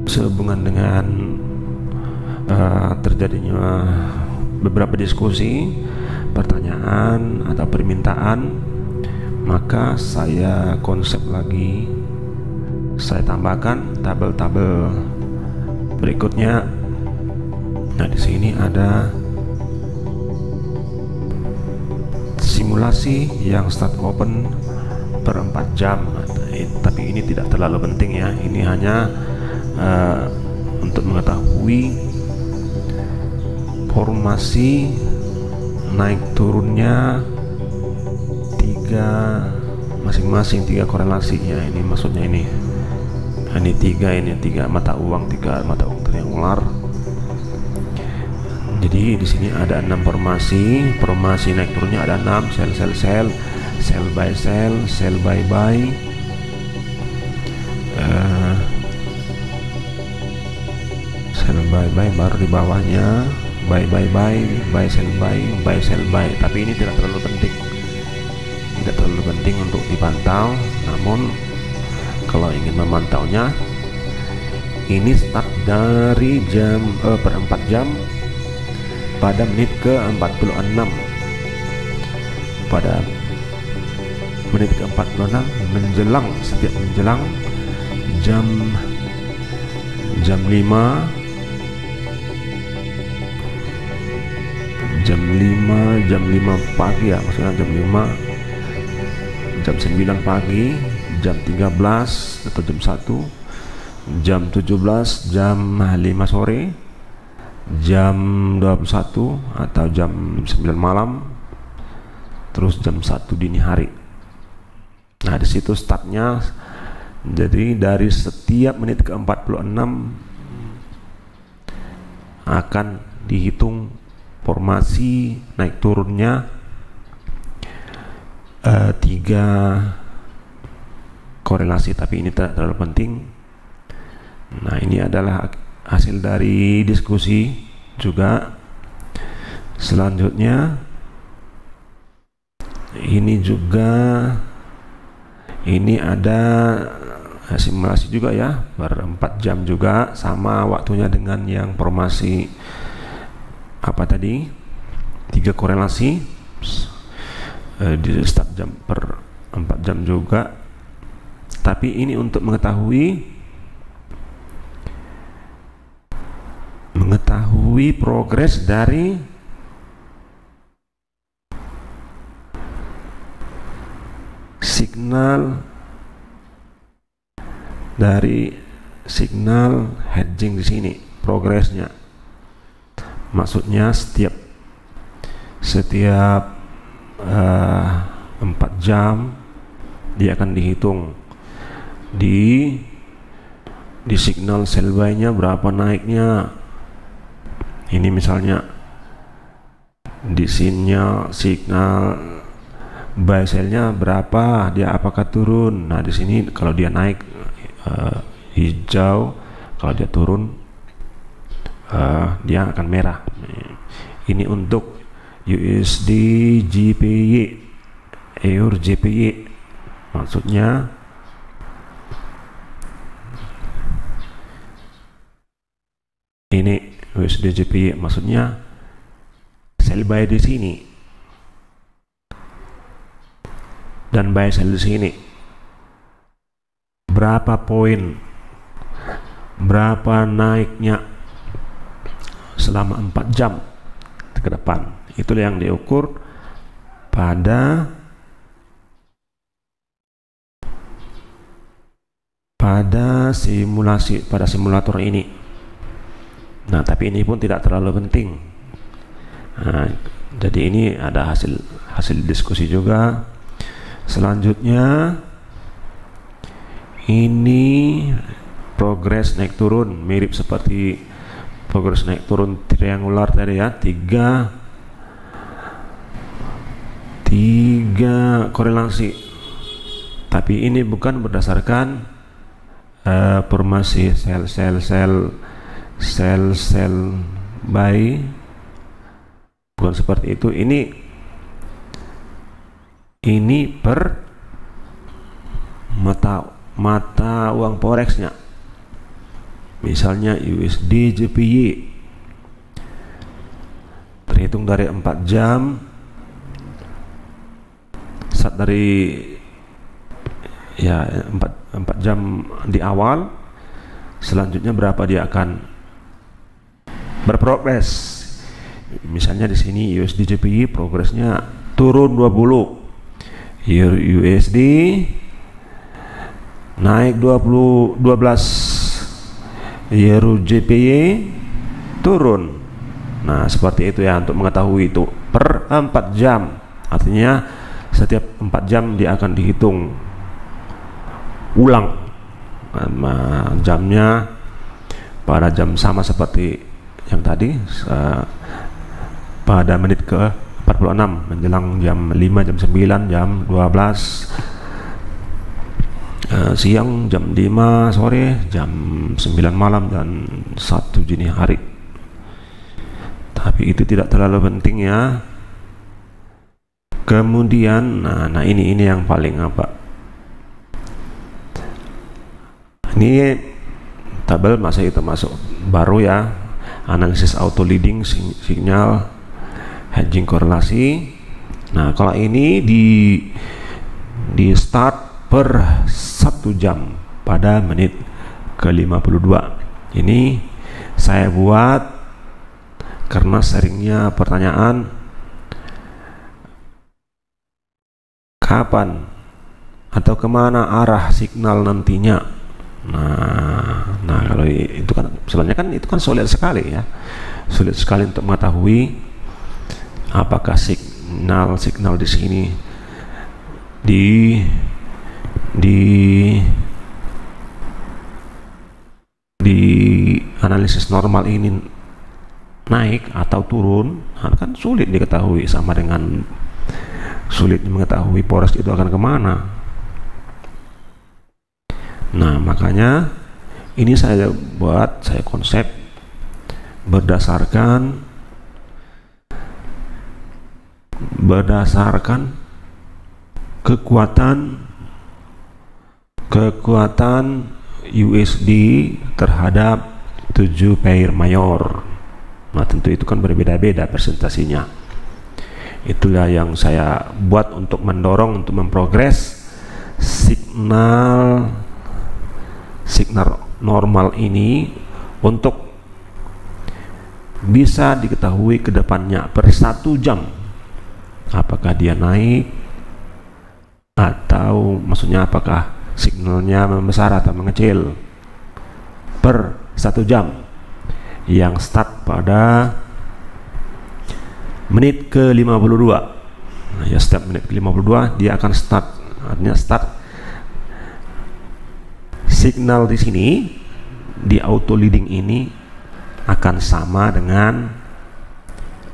sehubungan dengan terjadinya beberapa diskusi, pertanyaan atau permintaan, maka saya konsep lagi, saya tambahkan tabel-tabel berikutnya. Nah, di sini ada simulasi yang start open per 4 jam, tapi ini tidak terlalu penting ya. Ini hanya untuk mengetahui formasi naik turunnya masing-masing tiga korelasinya. Ini maksudnya ini tiga mata uang triangular. Jadi di sini ada 6 formasi naik turunnya ada 6 sell by sell by buy, sell by buy, baru di bawahnya buy sell buy. Tapi ini tidak terlalu penting untuk dipantau. Namun kalau ingin memantaunya, ini start dari jam per 4 jam pada menit ke 46. Pada menit ke 46 setiap menjelang jam 5 pagi ya, maksudnya jam 9 pagi, jam 13 atau jam 1, jam 17, jam 5 sore, jam 21 atau jam 9 malam, terus jam 1 dini hari. Nah, di situ startnya. Jadi dari setiap menit ke 46 akan dihitung formasi naik turunnya 3 korelasi, tapi ini tidak terlalu penting. Nah, ini adalah hasil dari diskusi juga. Selanjutnya ini ada simulasi juga ya, per 4 jam juga, sama waktunya dengan yang formasi apa tadi, 3 korelasi di start jam per 4 jam juga. Tapi ini untuk mengetahui progres dari signal hedging di sini, progresnya. Maksudnya setiap 4 jam dia akan dihitung di signal sell buy-nya berapa naiknya. Ini misalnya di sinyal signal buy sell-nya berapa, dia apakah turun. Nah, di sini kalau dia naik hijau, kalau dia turun dia akan merah. Ini untuk USD JPY, EUR JPY, maksudnya ini USD JPY, maksudnya sell buy di sini dan buy sell di sini. Berapa poin, berapa naiknya selama 4 jam ke depan. Itulah yang diukur pada simulator ini. Nah, tapi ini pun tidak terlalu penting. Nah, jadi ini ada hasil diskusi juga. Selanjutnya ini progres naik turun, mirip seperti progres naik turun triangular tadi ya, tiga korelasi. Tapi ini bukan berdasarkan formasi sell buy, bukan seperti itu. Ini per mata uang forex-nya. misalnya USD JPY terhitung dari 4 jam saat dari ya 4 jam di awal, selanjutnya berapa dia akan berprogres. Misalnya di sini USD JPY progresnya turun 20, USD naik 12, Euro JPY turun. Nah, seperti itu ya, untuk mengetahui itu per 4 jam. Artinya setiap 4 jam dia akan dihitung ulang jamnya pada jam sama seperti yang tadi, pada menit ke 46 menjelang jam 5, jam 9, jam 12 siang, jam 5 sore, jam 9 malam, dan 1 dini hari. Tapi itu tidak terlalu penting ya. Kemudian nah ini yang paling ini tabel masih termasuk baru ya, analisis auto leading sinyal hedging korelasi. Nah, kalau ini di start per 1 jam pada menit ke 52. Ini saya buat karena seringnya pertanyaan kapan atau kemana arah signal nantinya. Nah kalau itu kan sebenarnya kan itu kan sulit sekali ya, sulit sekali untuk mengetahui apakah signal di sini di analisis normal ini naik atau turun. Nah, kan sulit diketahui, sama dengan sulit mengetahui poros itu akan kemana. Nah, makanya ini saya konsep berdasarkan kekuatan USD terhadap 7 pair mayor. Nah, tentu itu kan berbeda-beda presentasinya. Itulah yang saya buat untuk mendorong, untuk memprogres signal normal ini untuk bisa diketahui ke depannya per 1 jam apakah dia naik atau maksudnya apakah signalnya membesar atau mengecil per 1 jam yang start pada menit ke 52. Nah, ya, setiap menit ke 52 dia akan start, artinya start signal di sini di auto leading ini akan sama dengan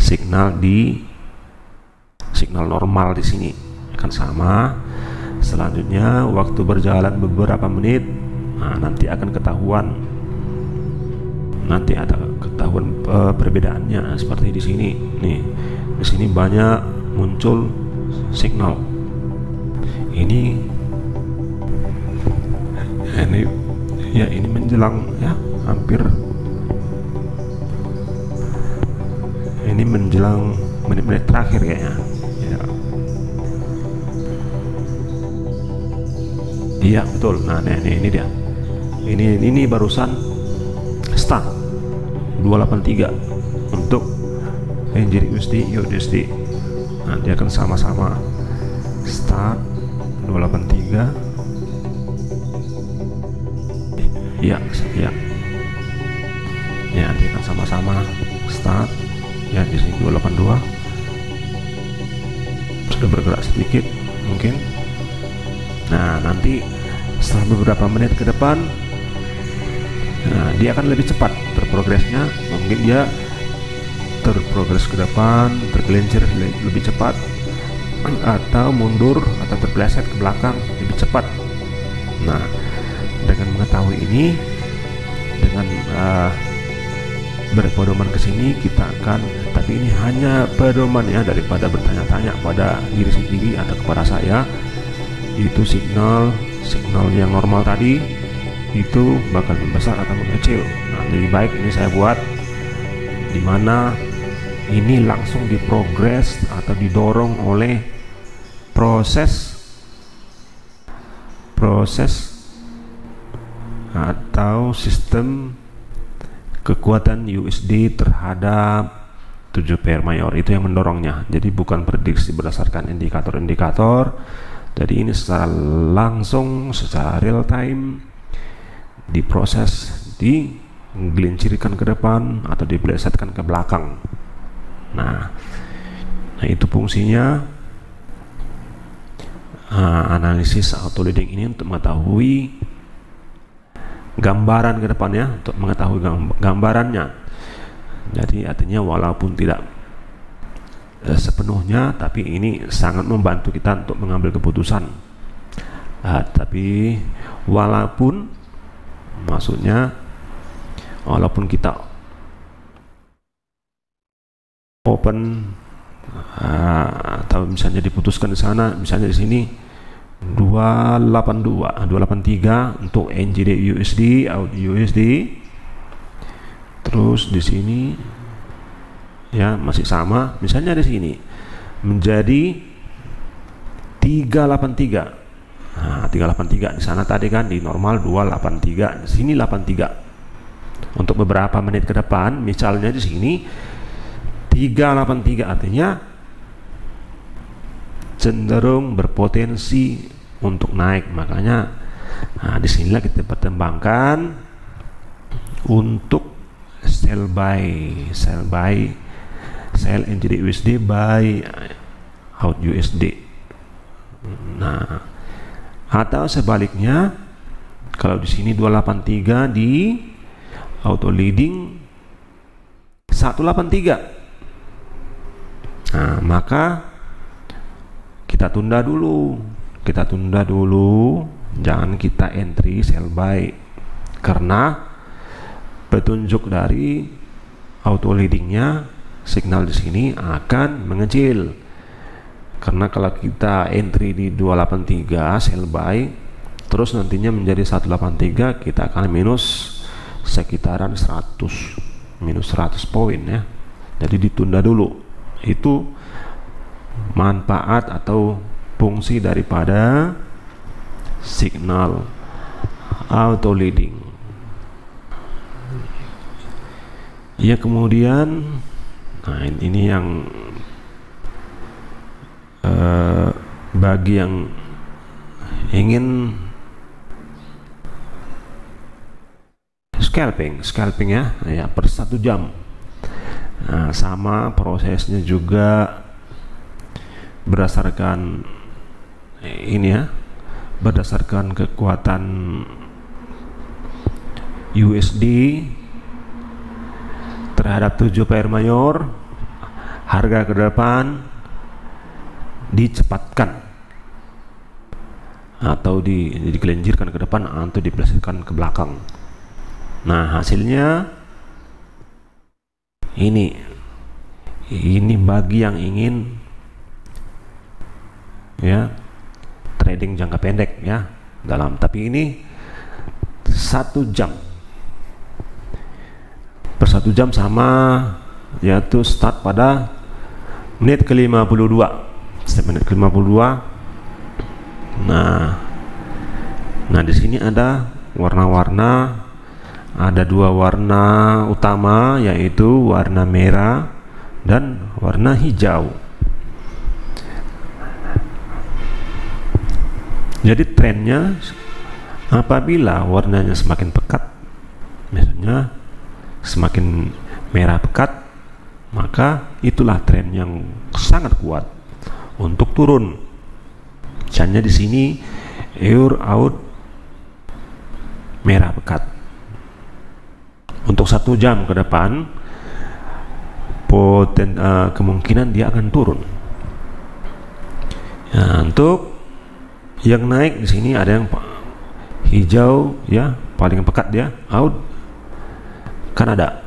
signal normal di sini, akan sama. Selanjutnya waktu berjalan beberapa menit, nah nanti akan ketahuan, nanti ada ketahuan perbedaannya seperti di sini. Nih, di sini banyak muncul signal. Ini menjelang ya hampir ini menjelang menit-menit terakhir kayaknya ya. Iya betul. Nah ini dia, ini barusan start 283 untuk jadi USD. Nah, dia akan sama-sama start 283. Ya, dia akan sama-sama start ya di sini 282. Sudah bergerak sedikit mungkin. Nah, nanti setelah beberapa menit ke depan, nah, dia akan lebih cepat terprogresnya. Mungkin dia terprogres ke depan, tergelincir lebih cepat, atau mundur atau terpeleset ke belakang lebih cepat. Nah, dengan mengetahui ini, dengan berpedoman ke sini, kita akan, tapi ini hanya pedoman ya, daripada bertanya-tanya pada diri sendiri atau kepada saya, itu signal yang normal tadi itu bakal membesar atau mengecil. Nah, lebih baik ini saya buat dimana ini langsung diprogres atau didorong oleh proses atau sistem kekuatan USD terhadap 7 pair mayor, itu yang mendorongnya. Jadi bukan prediksi berdasarkan indikator-indikator, jadi ini secara langsung, secara real time diproses, digelincirkan ke depan atau dipelesetkan ke belakang. Nah itu fungsinya analisis auto leading ini, untuk mengetahui gambaran ke depannya, untuk mengetahui gambarannya. Jadi artinya walaupun tidak sepenuhnya, tapi ini sangat membantu kita untuk mengambil keputusan. Tapi walaupun maksudnya walaupun kita open atau misalnya diputuskan di sana, misalnya di sini 282, 283 untuk NZD USD, out USD. Terus di sini ya masih sama, misalnya di sini menjadi 383. Nah, 383 di sana tadi kan di normal 283, di sini 83. Untuk beberapa menit ke depan, misalnya di sini 383, artinya cenderung berpotensi untuk naik. Makanya disinilah kita pertimbangkan untuk sell NZD USD buy out USD. Nah, atau sebaliknya, kalau di sini 283 di auto leading 183. Nah, maka kita tunda dulu, jangan kita entry sell buy, karena petunjuk dari auto leadingnya, signal di sini akan mengecil. Karena kalau kita entry di 283 sell buy, terus nantinya menjadi 183, kita akan minus sekitaran 100, minus 100 poin ya. Jadi ditunda dulu. Itu manfaat atau fungsi daripada signal auto leading. Ya, kemudian ini yang bagi yang ingin scalping ya per 1 jam. Nah, sama prosesnya juga berdasarkan ini ya, berdasarkan kekuatan USD terhadap 7 pair mayor, harga ke depan dicepatkan atau digelincirkan ke depan atau dipelesetkan ke belakang. Nah, hasilnya ini bagi yang ingin ya trading jangka pendek ya dalam, tapi ini 1 jam per 1 jam sama, yaitu start pada menit ke-52, menit ke-52. Nah di sini ada warna-warna, ada 2 warna utama, yaitu warna merah dan warna hijau. Jadi trennya apabila warnanya semakin pekat, misalnya semakin merah pekat, maka itulah tren yang sangat kuat untuk turun. Misalnya di sini EUR out merah pekat. Untuk 1 jam ke depan kemungkinan dia akan turun. Nah, untuk yang naik di sini ada yang hijau ya, paling pekat dia out kan ada.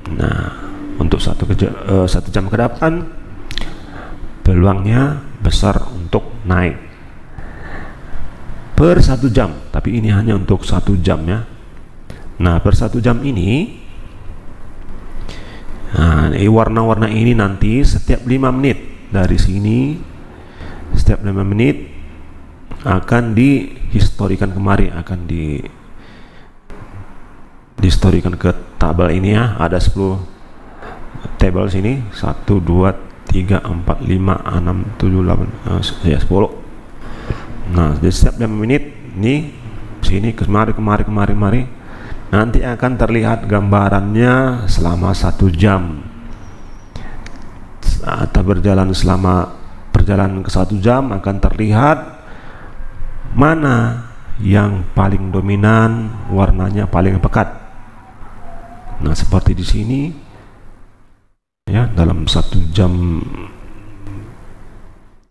Nah, untuk 1 jam ke depan peluangnya besar untuk naik. per 1 jam, tapi ini hanya untuk 1 jam ya. Nah, per 1 jam ini, nah, warna-warna ini nanti setiap 5 menit dari sini, setiap 5 menit akan dihistorikan kemari, akan dihistorikan ke tabel ini ya. Ada 10 tabel sini, 1, 2, 3, 4, 5, 6, 7, 8, ya 10. Nah, jadi setiap 5 menit ini sini kemari, nanti akan terlihat gambarannya selama 1 jam, atau perjalanan ke 1 jam akan terlihat mana yang paling dominan, warnanya paling pekat. Nah, seperti di sini ya, dalam 1 jam,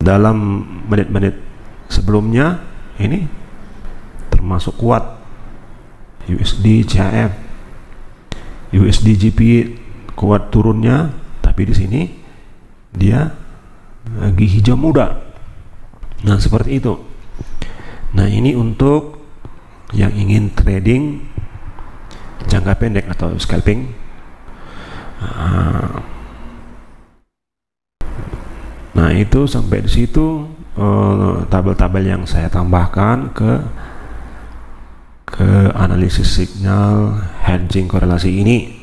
dalam menit-menit sebelumnya ini termasuk kuat USD CHF, USD GP kuat turunnya, tapi di sini dia lagi hijau muda. Nah, seperti itu. Nah, ini untuk yang ingin trading jangka pendek atau scalping. Nah, itu sampai di situ tabel-tabel yang saya tambahkan ke analisis signal hedging korelasi ini.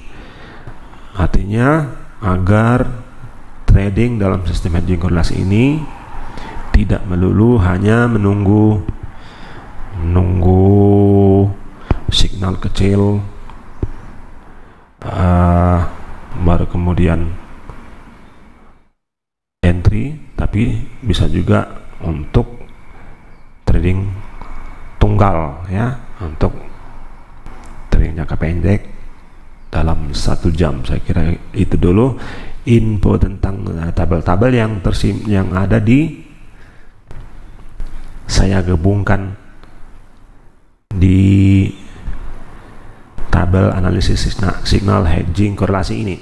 Artinya agar trading dalam sistem hedging korelasi ini tidak melulu hanya menunggu signal kecil baru kemudian entry, tapi bisa juga untuk trading tunggal ya, untuk trading jangka pendek dalam 1 jam. Saya kira itu dulu info tentang tabel-tabel yang ada di saya gabungkan di tabel analisis signal hedging korelasi ini.